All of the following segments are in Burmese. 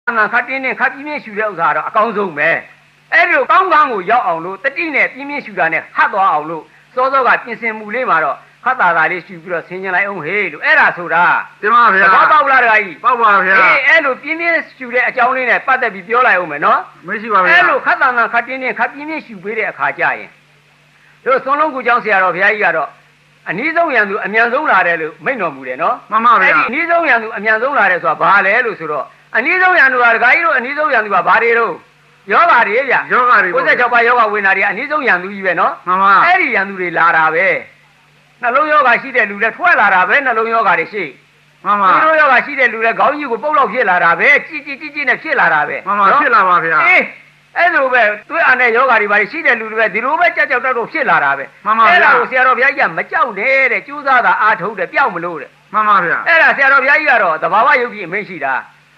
ခတ်တင်းနဲ့ခတ်ပြင်းပြင်းရှူတဲ့ဥစ္စာတော့အကောင်းဆုံးပဲအဲ့ဒီကောင်းကောင်းကိုရောက်အောင်လို့တတိနဲ့ပြင်းပြင်းရှူတာနဲ့ဟတ်သွားအောင်လို့စောစောကပြင်ဆင်မှုလေးမှာတော့ခတ်တာလေးရှူပြီးတော့ဆင်းကျင်လိုက်အောင်ဟေးလို့အဲ့ဒါဆိုတာတင်ပါဗျာဘောပေါက်လာတခါကြီးပေါက်ပါဗျာအေးအဲ့လိုပြင်းပြင်းရှူတဲ့အကြောင်းလေးနဲ့ပတ်သက်ပြီးပြောလိုက်အောင်မယ်နော်မရှိပါဗျာအဲ့လိုခတ်တာခတ်တင်းနဲ့ခတ်ပြင်းပြင်းရှူပေးတဲ့အခါကျရင်တို့သွန်လုံးကူကျောင်းဆရာတော်ဘုရားကြီးကတော့အနည်းဆုံးရန်သူအမြန်ဆုံးလာတယ်လို့မိန့်တော်မူတယ်နော်မှန်ပါဗျာအဲ့ဒီအနည်းဆုံးရန်သူအမြန်ဆုံးလာတယ်ဆိုတာဘာလဲလို့ဆိုတော့အနည်းဆုံးရန်သူကဒကာကြီးတို့အနည်းဆုံးရန်သူကဘာတွေတော့ယောဂါတွေဗျယောဂါတွေ96ပါးယောဂဝေနာတွေအနည်းဆုံးရန်သူကြီးပဲနော်မှန်ပါအဲ့ဒီရန်သူတွေလာတာပဲနှလုံးယောဂါရှိတဲ့လူလည်းထွက်လာတာပဲနှလုံးယောဂါတွေရှိမှန်ပါနှလုံးယောဂါရှိတဲ့လူလည်းခေါင်းကြီးကိုပုတ်လောက်ဖြစ်လာတာပဲကြီးနဲ့ဖြစ်လာတာပဲမှန်ပါဖြစ်လာပါဗျာအေးအဲ့လိုပဲသွေးအားနဲ့ယောဂါတွေပါရှိတဲ့လူတွေပဲဒီလိုပဲကြောက်ကြောက်တော့ဖြစ်လာတာပဲမှန်ပါဗျာအဲ့ဒါကိုဆရာတော်ဘုရားကြီးကမကြောက်နဲ့တဲ့ကြိုးစားတာအားထုတ်တယ်ပျောက်မလို့တဲ့မှန်ပါဗျာအဲ့ဒါဆရာတော်ဘုရားကြီးကတော့သဘာဝယုတ်ကြီးအမင်းရှိတ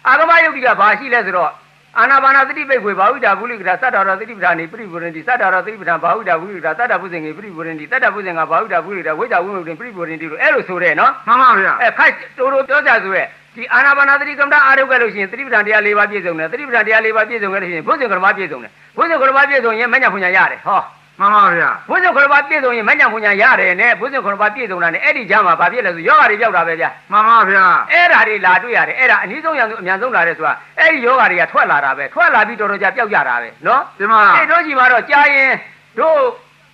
ာအာဂမယုတ်ကြီးကဘာရှိလဲဆိုတော့အာနာပါနာသတိပိတ်ခွေဘာဝိတာဘုလိကတာသတ္တရောသတိပဋ္ဌာနိပရိပူရဏတိသတ္တရောသတိပဋ္ဌာန်ဘာဝိတာဘုလိကတာသတ္တပုဇင်ကြီးပရိပူရဏတိသတ္တပုဇင်ကဘာဝိတာဘုလိကတာဝိတာဝိမုတ်တင်ပရိပူရဏတိလို့အဲ့လိုဆိုတဲ့နော်မှန်ပါဗျာခိုက်တိုးပြောကြဆိုရဲဒီအာနာပါနာသတိကမ္မအားထုတ်ခဲ့လို့ရှိရင်သတိပဋ္ဌာန်တရား၄ပါးပြည့်စုံတယ်သတိပဋ္ဌာန်တရား၄ပါးပြည့်စုံခဲ့လို့ရှိရင်ဘုဇင်ကရမပြည့်စုံတယ်ဘုဇင်ကရမပြည့်စုံရင်မညာဖွညာရတယ်ဟောမှန်ပါဗျာဘုဇင်ခရပါပြည့်စုံရင်မညာဖွညာရတယ်နဲ့ဘုဇင်ခရပါပြည့်စုံတာနဲ့အဲ့ဒီကြားမှာဘာဖြစ်လဲဆိုယောဂါတွေပြောက်တာပဲဗျာမှန်ပါဗျာအဲ့ဓာတွေလာတွေ့ရတယ်အဲ့ဒါအနည်းဆုံးရန်သူအများဆုံးလာတယ်ဆိုတာအဲ့ဒီယောဂါတွေကထွက်လာတာပဲထွက်လာပြီးတော်တော်ကြာပြောက်ကြတာပဲနော်ဒီမှာအဲ့တို့ကြီးမှာတော့ကြာရင်တို့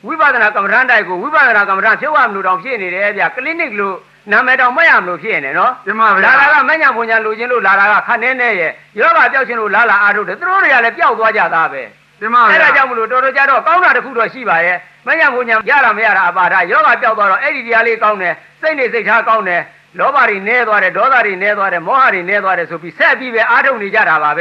ဝိပဿနာကမ္မဋ္ဌာန်းတိုက်ကိုဝိပဿနာကမ္မဋ္ဌာန်းဖြုတ်ရမလို့တောင်ဖြစ်နေတယ်ဗျာကလင်းနစ်လို့နာမည်တောင်မရမလို့ဖြစ်နေနော်ဒီမှာဗျာလာတာကမညာဖွညာလိုချင်လို့လာတာကခနဲ့နဲ့ရဲ့ယောဂါပြောက်ခြင်းလို့လာအားထုတ်တယ်သူတို့တွေကလည်းပြောက်သွားကြတာပဲဒီမှာအဲ့ဒါကြောင့်မလို့တော်တော်ကြာတော့ကောင်းတာတစ်ခုတော့ရှိပါရဲ့မညာဖွညာရတာမရတာအပါဒယောဂါပြောက်သွားတော့အဲ့ဒီတရားလေးကောင်းတယ်စိတ်နေစိတ်ထားကောင်းတယ်လောဘတွေနည်းသွားတယ်ဒေါသတွေနည်းသွားတယ်မောဟတွေနည်းသွားတယ်ဆိုပြီးဆက်ပြီးပဲအားထုတ်နေကြတာပါပဲ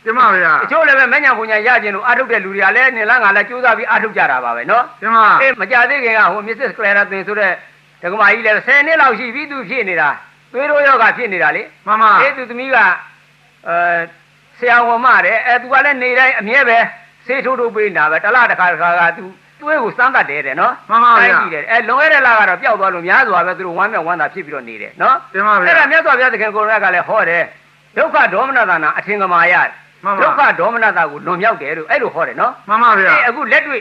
ဒီမှာဗျာအချို့လည်းပဲမညာဖွညာရခြင်းလို့အားထုတ်တဲ့လူတွေကလည်းနေလားငါလည်းကြိုးစားပြီးအားထုတ်ကြတာပါပဲနော်ဒီမှာအေးမကြသေးခင်ကဟို Mrs. Clara တင်ဆိုတဲ့ဒကမာကြီးလည်း10နှစ်လောက်ရှိပြီသူဖြစ်နေတာသွေးတို့ယောဂဖြစ်နေတာလေမှန်ပါအေးသူသမီးကဆရာဝန်မတဲ့သူကလည်းနေတိုင်းအမြဲပဲဆေးထိုးထိုးပေးနေတာပဲတလားတစ်ခါကသူသွေးကိုစမ်းတတ်တယ်တဲ့နော်မှန်ပါဗျာကြည့်တယ်လွန်ခဲ့တဲ့လကတော့ပျောက်သွားလို့များစွာပဲသူတို့ဝမ်းမြောက်ဝမ်းသာဖြစ်ပြီးတော့နေတယ်နော်တင်ပါဗျာအဲ့ဒါမြတ်စွာဘုရားသခင်ကိုရကလည်းဟောတယ်ဒုက္ခဒေါမနတာနာအထင်ကမာရဒုက္ခဒေါမနတာကိုလွန်မြောက်တယ်လို့အဲ့လိုဟောတယ်နော်မှန်ပါဗျာအခုလက်တွေ့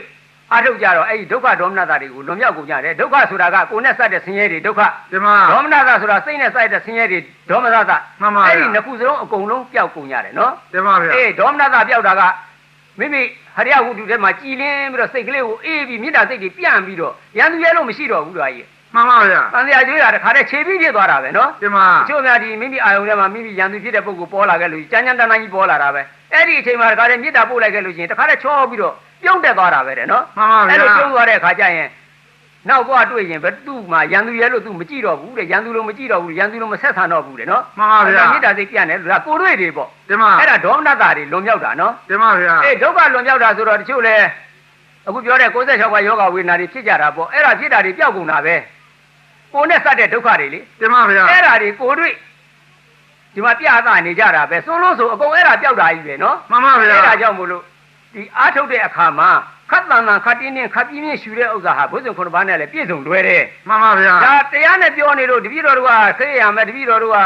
အားထုတ်ကြတော့အဲ့ဒီဒုက္ခဒေါမနတာတွေကိုလွန်မြောက်ကုန်ကြတယ်ဒုက္ခဆိုတာကကိုယ်နဲ့စတဲ့ဆင်းရဲတွေဒုက္ခတင်ပါဒေါမနတာဆိုတာစိတ်နဲ့စတဲ့ဆင်းရဲတွေဒေါမနတာမှန်ပါအဲ့ဒီနှစ်ခုစလုံးအကုန်လုံးပျောက်ကုန်ကြတယ်နော်တင်ပါဗျာအေးဒေါမနတာပျောက်တာကမိမိဟရိယဝုဒ္ဓထဲမှာကြည်လင်းပြီးတော့စိတ်ကလေးကိုအေးပြီးမေတ္တာစိတ်တွေပြန့်ပြီးတော့ရန်သူရဲလို့မရှိတော့ဘူးလားကြီးမှန်ပါဗျာတန်တရားကျွေးတာတခါတည်းခြေပြီးဖြစ်သွားတာပဲနော်တင်ပါအချို့များဒီမိမိအာယုံထဲမှာမိမိရန်သူဖြစ်တဲ့ပုဂ္ဂိုလ်ပေါ်လာခဲ့လို့ကြမ်းကြမ်းတမ်းတမ်းကြီးပေါ်လာတာပဲအဲ့ဒီအချိန်မှာတခါတည်းမေတ္တာပို့လိုက်ခဲ့လို့ရှိရင်တခါတည်းချောပြီးတော့ပြုံးတက်သွားတာပဲတဲ့နော်မှန်ပါဗျာအဲ့လိုပြုံးသွားတဲ့အခါကျရင်နောက်ဘဝတွေ့ရင်ဘယ်သူ့မှာရန်သူရဲလို့သူမကြည့်တော့ဘူးတဲ့ရန်သူလို့မကြည့်တော့ဘူးရန်သူလို့မဆက်ဆံတော့ဘူးတဲ့နော်မှန်ပါဗျာမေတ္တာစိတ်ပြန့်တယ်ဒါကိုယ်တွေ့တွေပေါ့တင်ပါအဲ့ဒါဒေါမနတာတွေလွန်မြောက်တာနော်တင်ပါဗျာအေးဒုက္ခလွန်မြောက်တာဆိုတော့တချို့လဲအခုပြောတဲ့96ပါးယောဂဝေဒနာတွေဖြစ်ကြတာပေါ့အဲ့ဒါဖြစ်တာတွေပျောက်ကုန်တာပဲကိုယ်နဲ့စတဲ့ဒုက္ခတွေလေတင်ပါဗျာအဲ့ဒါတွေကိုယ်တွေ့ဒီမှာပြသနေကြတာပဲစွန်းလို့ဆိုအကုန်အဲ့ဒါပျောက်တာကြီးပဲနော်မှန်ပါဗျာအဲ့ဒါကြောင့်မို့လို့ဒီအားထုတ်တဲ့အခါမှာခတ်တန်တန်ခတ်တင်းတင်းခတ်ပြင်းပြင်းရှူတဲ့ဥစ္စာဟာဘုဇင်ခုနှစ်ပါးနဲ့လည်းပြည့်စုံလွယ်တယ်မှန်ပါဗျာဒါတရားနဲ့ပြောနေလို့တပည့်တော်တို့ကဆေးရမယ်တပည့်တော်တို့က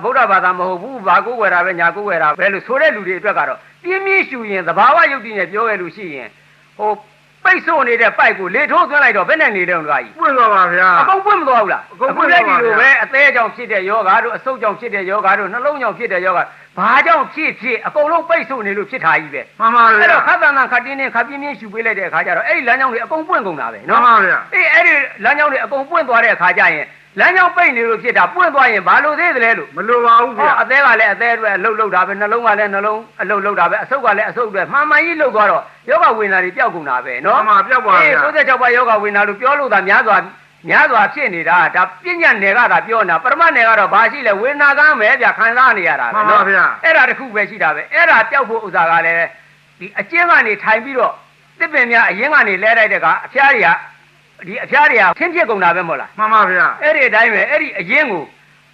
ဗုဒ္ဓဘာသာမဟုတ်ဘူးဘာကိုးဝယ်တာပဲညာကိုးဝယ်တာပဲလို့ဆိုတဲ့လူတွေအတွက်ကတော့ပြင်းပြင်းရှူရင်သဘာဝယုတ်တိနဲ့ပြောရလို့ရှိရင်ဟိုပိတ်ဆို့နေတဲ့ပိုက်ကိုလေထိုးသွင်းလိုက်တော့ဘယ်နဲ့နေတယ်လို့ကြီးပွင့်သွားပါဗျာအကုန်ပွင့်မသွားဘူးလားအကုန်ပွင့်သွားပါဗျာပဲအသေးကြောင့်ဖြစ်တဲ့ယောဂါတို့အဆုတ်ကြောင့်ဖြစ်တဲ့ယောဂါတို့နှလုံးကြောင့်ဖြစ်တဲ့ယောဂါဘာကြောင့်ဖြစ်အကုန်လုံးပိတ်ဆို့နေလို့ဖြစ်တာကြီးပဲမှန်ပါဗျာအဲ့တော့ခတ်တန်တန်ခတ်တင်းတင်းခတ်ပြင်းပြင်းရှူပေးလိုက်တဲ့အခါကျတော့အဲ့ဒီလမ်းကြောင်းတွေအကုန်ပွင့်ကုန်တာပဲနော်မှန်ပါဗျာအေးအဲ့ဒီလမ်းကြောင်းတွေအကုန်ပွင့်သွားတဲ့အခါကျရင်လမ်းကြောင်းပိတ်နေလို့ဖြစ်တာပွင့်သွားရင်ဘာလို့သေးတယ်လို့မလိုပါဘူးဗျာအသေးကလည်းအသေးအတွက်အလုတ်လုတ်တာပဲနှလုံးကလည်းနှလုံးအလုတ်လုတ်တာပဲအဆုတ်ကလည်းအဆုတ်အတွက်မှန်မှန်ကြီးလုတ်သွားတော့ယောဂဝေဒနာတွေပျောက်ကုန်တာပဲနော်မှန်ပါပျောက်ပါဗျာအေး96ပါးယောဂဝေဒနာလို့ပြောလို့သာများစွာဖြစ်နေတာဒါပညာနယ်ကသာပြောနေတာပရမတ်နယ်ကတော့ဘာရှိလဲဝေဒနာကမ်းပဲဗျာခံစားနေရတာပဲနော်မှန်ပါဗျာအဲ့ဒါတခုပဲရှိတာပဲအဲ့ဒါပျောက်ဖို့ဥစ္စာကလည်းဒီအကျဉ်းကနေထိုင်ပြီးတော့တစ်ပင်များအရင်ကနေလဲလိုက်တဲ့ကအဖျားတွေကဒီအဖျားတွေကဆင်းဖြစ်ကုန်တာပဲမဟုတ်လားမှန်ပါဗျာအဲ့ဒီအတိုင်းပဲအဲ့ဒီအရင်ကို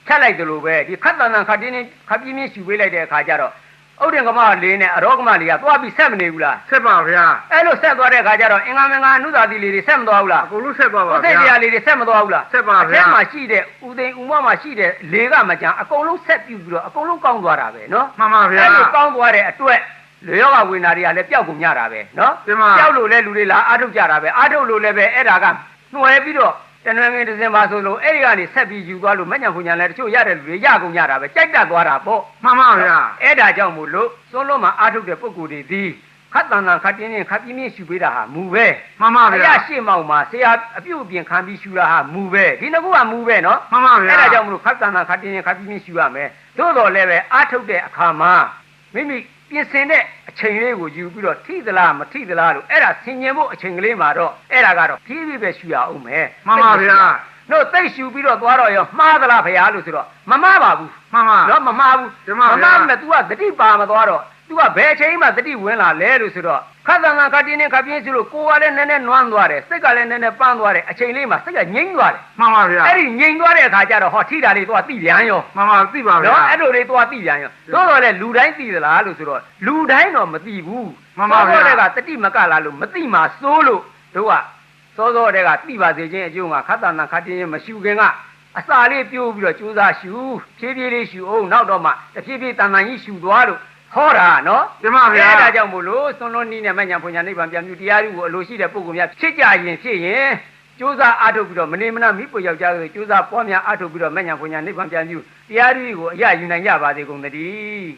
ဖြတ်လိုက်တယ်လို့ပဲဒီခတ်တန်တန်ခတ်တင်းခတ်ပြင်းပြင်းရှူပေးလိုက်တဲ့အခါကျတော့ ဥဒ္ဒင်ကမလေးနဲ့အရောကမလေးကသွားပြီးဆက်မနေဘူးလား ဆက်ပါဗျာ အဲ့လိုဆက်သွားတဲ့အခါကျတော့အင်္ဂါမင်္ဂအနုသာတိလေးတွေဆက်မသွားဘူးလား အကုန်လုံးဆက်ပါပါ ဥစိတ်တရားလေးတွေဆက်မသွားဘူးလား ဆက်ပါဗျာ အထက်မှာရှိတဲ့ဥသိမ်ဥမမှာရှိတဲ့လေကမကြမ်းအကုန်လုံးဆက်ပြုပြီးတော့အကုန်လုံးကောင်းသွားတာပဲနော် မှန်ပါဗျာ အဲ့လိုကောင်းသွားတဲ့အတွက်လေယောဂဝေနာတွေကလည်းပျောက်ကုန်ကြတာပဲနော် ဒီမှာ ပျောက်လို့လဲလူတွေလာအားထုတ်ကြတာပဲအားထုတ်လို့လည်းပဲအဲ့ဒါကနှွယ်ပြီးတော့တနွယ်ငင်တစ်စင်ပါဆိုလို့အဲ့ဒီကနေဆက်ပြီးယူသွားလို့မညံဖူညာလည်းတချို့ရတဲ့လူတွေရကုန်ကြတာပဲကြိုက်တတ်သွားတာပေါ့ မှန်ပါဗျာ အဲ့ဒါကြောင့်မို့လို့စွန်းလုံးမှာအားထုတ်တဲ့ပုဂ္ဂိုလ်တွေဒီခတ်တန်တန်ခတ်တင်းတင်းခတ်ပြင်းပြင်းရှူပေးတာဟာမူပဲ မှန်ပါ အ ဗျာ ရာရှေ့မောင်မှာဆရာအပြုတ်အပြင်ခံပြီးရှူတာဟာမူပဲဒီနှစ်ခုကမူပဲနော် မှန်ပါဗျာ အဲ့ဒါကြောင့်မလို့ခတ်တန်တန်ခတ်တင်းတင်းခတ်ပြင်းပြင်းရှူရမယ်သို့တော်လည်းပဲအားထုတ်တဲ့အခါမှာမိမိပြင်ဆင်တဲ့အချိန်လေးကိုယူပြီးတော့ထိသလားမထိသလားလို့အဲ့ဒါဆင်ញင်ဖို့အချိန်ကလေးမှာတော့အဲ့ဒါကတော့ဖြည်းဖြည်းပဲရှူရအောင်မယ် မှန်ပါဗျာ တို့သိရှူပြီးတော့သွားတော့ရောမှားသလားဖေဟာလို့ဆိုတော့မမှားပါဘူး မှန်ပါ နော်မမှားဘူး ဒီမှာဗျာ မှားမယ် तू ကတတိပါမသွားတော့ तू ကဘယ်အချိန်မှတတိဝင်လာလဲလို့ဆိုတော့ခတ်တန်တန်ခတ်တင်းတင်းခတ်ပြင်းရှူလို့ကိုယ်ကလည်းနည်းနည်းနွမ်းသွားတယ်စိတ်ကလည်းနည်းနည်းပန်းသွားတယ်အချိန်လေးမှာစိတ်ကငြိမ့်သွားတယ် မှန်ပါဗျာ အဲ့ဒီငြိမ်သွားတဲ့အခါကျတော့ဟောထိတာလေးသွားသိပြန်ရော မှန်ပါသိပါဗျာ နော်အဲ့လိုလေးသွားသိပြန်ရောသို့တော်လည်းလူတိုင်းသိသလားလို့ဆိုတော့လူတိုင်းတော့မသိဘူး မှန်ပါဗျာ သောတဲ့ကတတိမကလာလို့မသိမှစိုးလို့တို့ကစောစောတဲ့ကသိပါစေခြင်းအကျိုးကခတ်တန်တန်ခတ်တင်းတင်းမရှူခင်ကအစာလေးပြိုးပြီးတော့ကြိုးစားရှူဖြည်းဖြည်းလေးရှူအောင်နောက်တော့မှတဖြည်းဖြည်းတန်တန်ကြီးရှူသွားလို့ဟောတာနော် ဒီမှာဗျာ အဲ့ဒါကြောင့်မို့လို့သွန်လွန်နီးနဲ့မညာဖွညာနိဗ္ဗာန်ပြန်မြူတရားဥကိုအလိုရှိတဲ့ပုဂ္ဂိုလ်များဖြစ်ကြရင်ဖြစ်ရင်ကြိုးစားအားထုတ်ပြီးတော့မနေမနာမိဖို့ယောက်ျားဆိုကြိုးစားပွားများအားထုတ်ပြီးတော့မညာဖွညာနိဗ္ဗာန်ပြန်မြူတရားဥကိုအရယူနိုင်ကြပါစေကုန်သတည်း